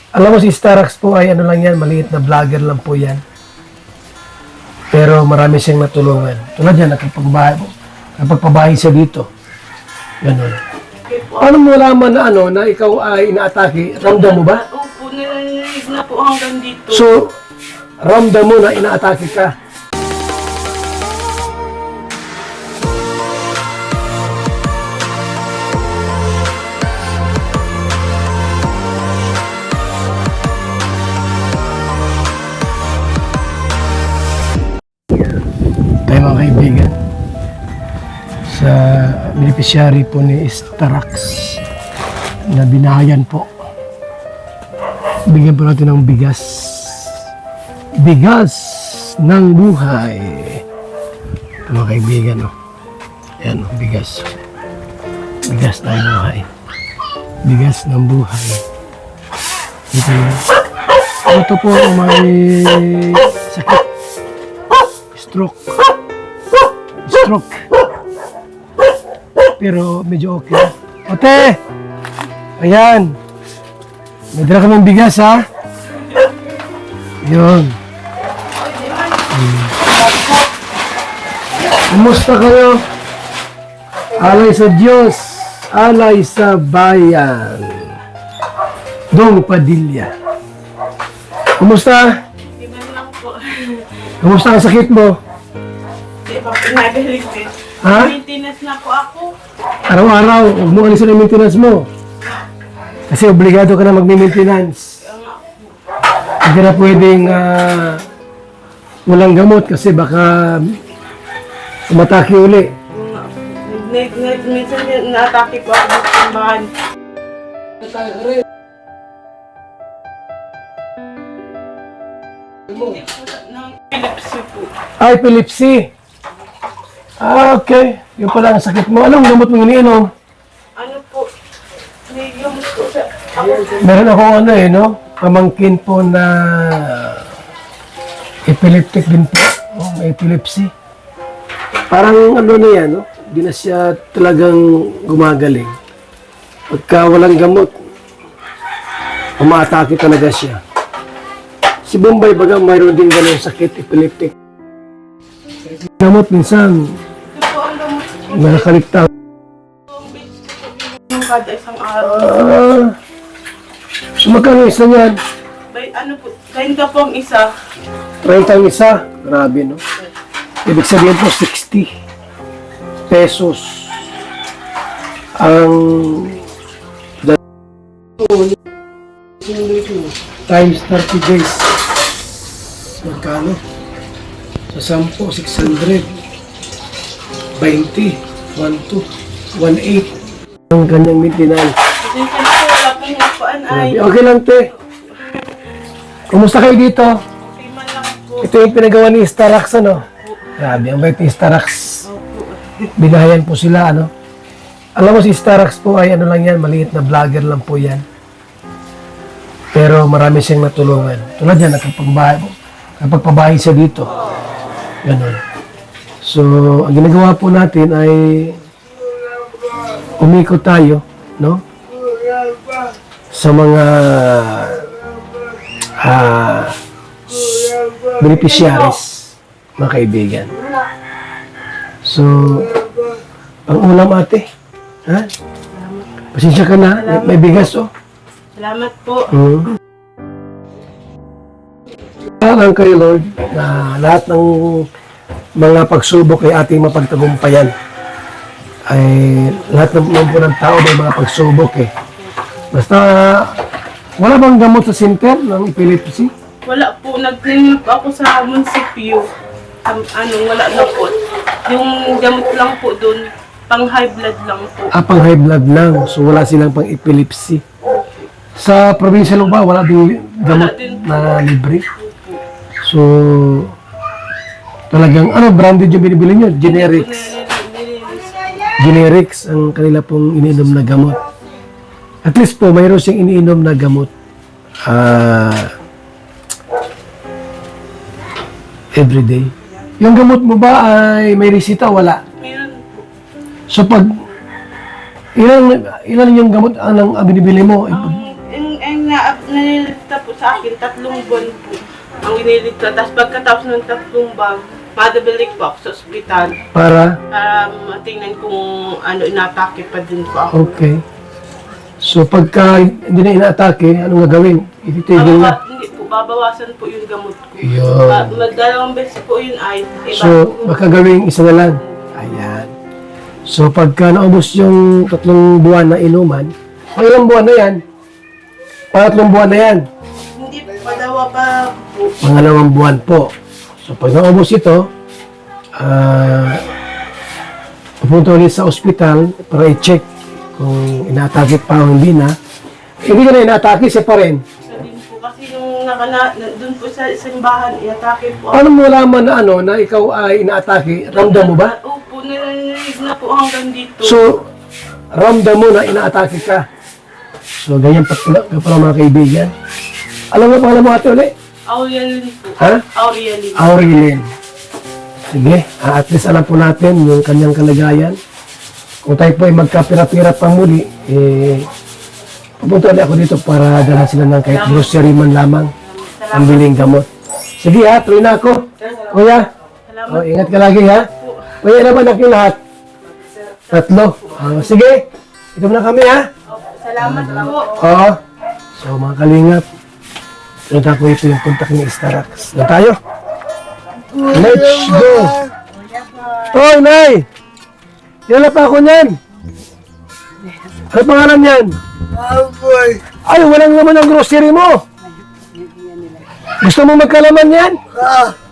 Alam mo si Starax po ay ano lang yan, maliit na vlogger lang po yan. Pero marami siyang natulungan. Tulad yan, nakapagpabahay siya dito. Ganun. Paano mo nalaman na na ikaw ay inaatake? Ramdam mo ba? Opo, narinig na po hanggang dito. So, ramdam mo na inaatake ka. Tayo mga kaibigan, sa beneficiary po ni Starax na binahayan po, bigyan po natin ng bigas ng buhay. Ito mga kaibigan, yan, bigas ng buhay, bigas ng buhay. Ito po ang may sakit, stroke, pero medyo okay. Ote! Ayan. May dala kaming bigas, ha? Yun. Kumusta kayo? Alay sa Diyos, alay sa bayan. Dong Padilla. Kumusta? Di man lang po. Kumusta ang sakit mo? Di ba pinagaling din? Ha? Maintenance na po ako. Araw-araw, huwag mo alisin ang maintenance mo. Kasi obligado ka na mag-maintenance. Hindi na pwedeng walang gamot kasi baka umatake uli. Minsan na-atake po ako sa tambahan. Hindi po ng epilepsy po. Ay, epilepsy. Okay. Yung pala ang sakit mo. Anong gamot mong iniinom? Ano po? May gamot po sa... Meron ako pamangkin po na epileptic din po. May epilepsy. Parang na yan, Hindi na siya talagang gumagaling. Pagka walang gamot, umaatake talaga siya. Si Bombay baga mayroon din ganun sakit, epileptic. Gamot minsan, Ito po ang gamot po. nakaligtaw. Yung kada isang araw. So magkano isa niyan? Ano po, 30 po ang isa. 30 ang isa. Grabe, no? Ibig sabihin po, 60 pesos ang times 30 days. Magkano? Sa 10, 600. 20, 12, 18. Ang kanyang maintenance. Pasensya na po, wala pong upuan ay. Okay lang, te. Kumusta kayo dito? Okay man lang po. Ito yung pinagawa ni Starax, Grabe, ang bait ni Starax. Binahayan po sila, Alam mo si Starax po ay lang yan, maliit na vlogger lang po yan. Pero marami siyang natulungan. Tulad yan, nakapagpabahay siya dito. Ganun. So, ang ginagawa po natin ay umikot tayo, sa mga beneficiaries, mga kaibigan. So, ang ulam ate, pasensya ka na, may bigas, Salamat po. Parang kay Lord na lahat ng mga pagsubok ay ating mapagtagumpayan. Ay lahat ng po ng tao may mga pagsubok Basta wala bang gamot sa center ng epilepsy? Wala po, nag-clinic po ako sa munisipyo. Wala na po. Yung gamot lang po doon, pang high blood lang po. Pang high blood lang. So wala silang pang epilepsy. Sa probinsya lang ba, wala ding gamot na libre? So, talagang, branded yung binibili nyo? Generics. Generics ang kanila pong iniinom na gamot. At least po, mayroon siyang iniinom na gamot. Everyday. Yung gamot mo ba ay may resita? Wala. Meron po. So, pag ilan yung gamot ang binibili mo? Ang inilista po sa akin, 3 buwan po ang inilista. Tapos pagkatapos ng 3 buwan, madabalik po ako sa ospital Para? para matingnan kung ano, inatake pa din po ako. Okay. So pagka hindi na inaatake, anong gagawin? Ititigil na. Hindi po, babawasan po yung gamot ko. Yun. Dalawang beses po yun ay iba. So, baka gawing isa na lang. Ayan. So, pagka naubos yung 3 buwan na inuman, ang ilang buwan na yan? 3 buwan na yan. Hindi po, padawa pa po. Mga 2 buwan po. So, pag naubos ito, pupunta ulit sa ospital para i-check kung inaatake pa o hindi na. Hindi ka na inaatake, siya pa rin. Isa din po kasi yung doon po sa simbahan, iatake po ako. Paano mo malaman na na ikaw ay inaatake? Ramdam mo ba? Opo, narinig na po hanggang dito. So, ramdam mo na inaatake ka. So, ganyan pa pala mga kaibigan. Alam mo pangalan mo ate ulit? Aurelin po. Ha? Aurelin. Aurelin. Sige, at least alam po natin yung kanyang kalagayan. Kung tayo po ay magkapira-pira pang muli, pupunta ulit ako dito para dala sila ng kahit grocery man lamang ang biling gamot. Sige ha, tuloy na ako. Kuya, Salamat ingat ka lagi ha. Kuya, naman anak yung lahat. 3. Sige, ito na kami ha. Salamat po. Oo. So mga kalingap, punta ko ito yung kontak ni Starax. Na tayo. Let's go. Oh, Nay! Kilala pa ako niyan. Ano pangalan niyan? Ay, walang laman ang grocery mo. Gusto mo magkalaman yan?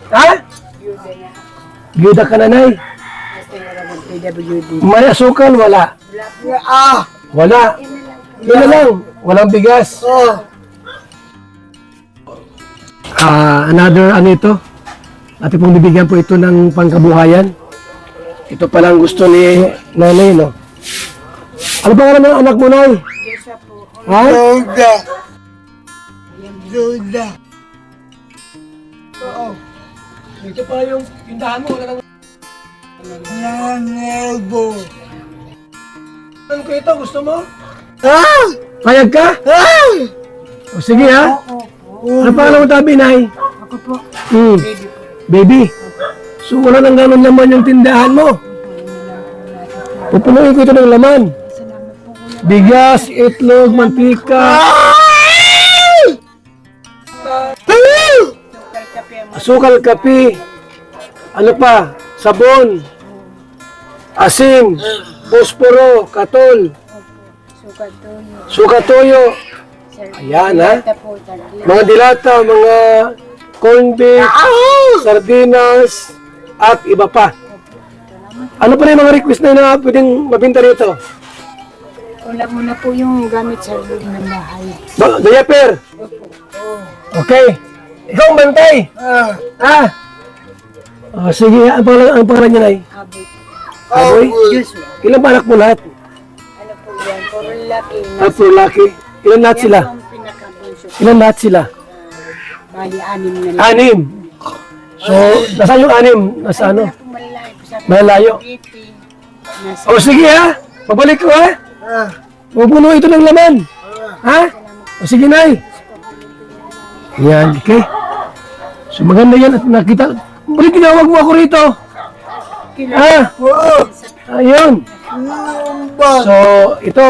Ha? Byuda ka na, Nay. May asukal, wala. Wala. Yun na lang. Walang bigas. Another ano ito? Ate pong bibigyan po ito ng pangkabuhayan. Ito palang gusto ni nanay, no? Ano ba nga ng anak mo, Nay? Ha? Duda. Ito pa yung tindahan mo. Wala nang... Nanebo. Ano ko ito? Gusto mo? Payag ka? O sige ha? Ano pangalan mo tabi, Nay? Ako po. Baby. So wala nang ganun laman yung tindahan mo. Pupunuin ko ito ng laman. Bigas, itlog, mantika. Asukal, kape. Ano pa? Sabon. Asin. Posporo, katol. Suka toyo. Ayan ha. Mga dilata, mga corned beef, sardinas, at iba pa. Ano pa rin mga request na pwedeng mabinta rito? Una po yung gamit sa loob ng bahay. Diaper? Okay. Ikaw ang bantay? Sige, ang pangalan niya, Nay? Aboy? Joshua. Ilang pa anak mo lahat? Ano po yan? Puro laki. Puro laki. Ilan lahat sila? Yan po ang pinakabunso. Ilan lahat sila? Bali, 6 na lang. 6. So, nasaan yung 6? Nasa ano? Wala po malalayo po sa Malalayo. Cavite. Nasa O sige ha, pabalik ko ha. Pupuno ito ng laman. Ha? O sige, Nay. Yan, okay. So maganda yan at nakita. Balik, tinawag mo ako rito. Ha? Ayun. So, ito,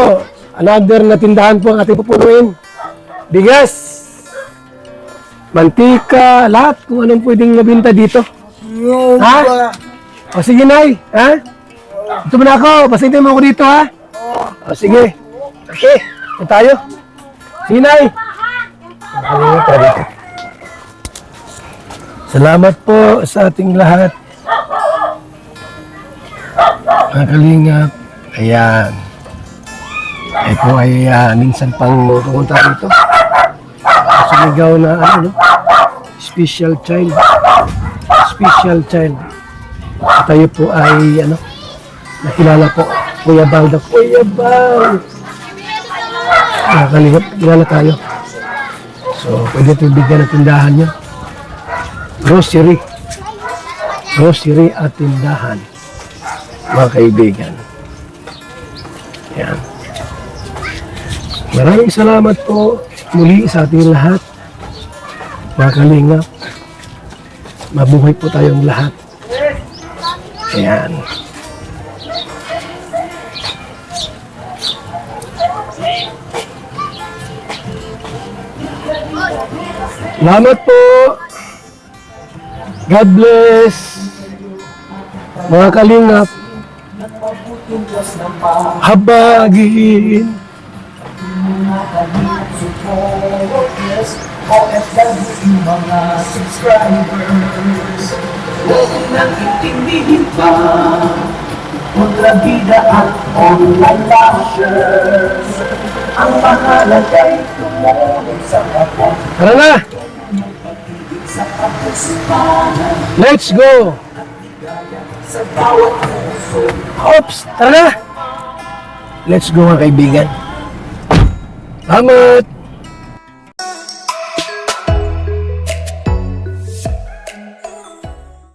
another na tindahan po ang ating pupunuin. Bigas, mantika, lahat kung anong pwedeng mabinta dito. Ha? O sige, Nay. Ha? Ito mo na ako. Pasintin mo ako dito, ha? O sige. Okay. Ito tayo. Sige, Nay. Salamat po sa ating lahat. Mga kalingap. Ayan. Ito ay minsan pang pumunta dito. Sumigaw na ano, special child. Special child. Tayo po ay nakilala po. Kuya Bal. Kuya Bal. Mga kalingap, kilala tayo. So, pwede ito bigyan ng tindahan niya. Grocery. Grocery at tindahan. Mga kaibigan. Yan. Maraming salamat po muli sa ating lahat. Mga kalingap, mabuhay po tayong lahat. Ayan. Salamat po. God bless. Mga kalingap, habagin. Mga subscribers, huwag nang intindihin pa kontrabida at online bashers. Ang mahalaga'y tumulong sa kapwa Tara na. sa pagkasipanan Let's go. sa bawat puso. Oops, tara na. Let's go mga kaibigan. Salamat.